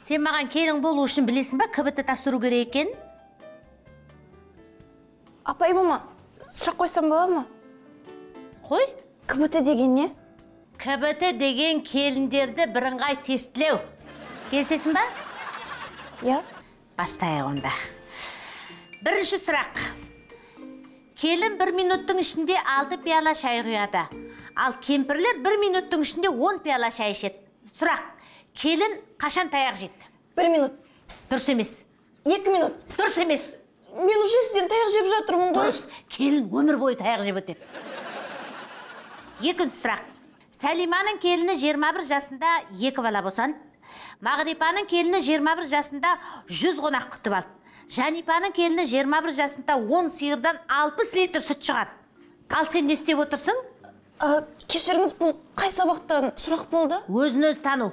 Сен маған келін болу үшін білесің ба, КБТ тапсыру керек екен? Апай, мама, сұрақ қойсам бола ма? Қой. КБТ деген не? КБТ деген келіндерді бірыңғай тестілеу. Келсесің ба? Я? Бастайық онда. Бірінші сұрақ. Келін 1 минуттың ішінде 6 пиала шай құяды. Ал кемпірлер 1 минуттың ішінде 10 пиала шай ішеді. Сұрақ. Келін қашан таяқ жейді? 1 минут. Дұрыс емес. 2 минут. Дұрыс емес. Мен уже сізден таяқ жеп жатырмын ғой. Дұрыс. Келін өмір бойы таяқ жеп өтеді. Екінші сұрақ. Сәлиманың келіні 21 жасында 2 бала босанды. Мағрипаның келіні 21 жасында 100 қонақ күтіп алды. Жанипаның келіні 21 жасында 10 сиырдан 60 литр сүт шығады. Ал сен не істеп отырсың? Кешіріңіз, бұл қай сабақтан сұрақ болды? Өзін-өзі тану.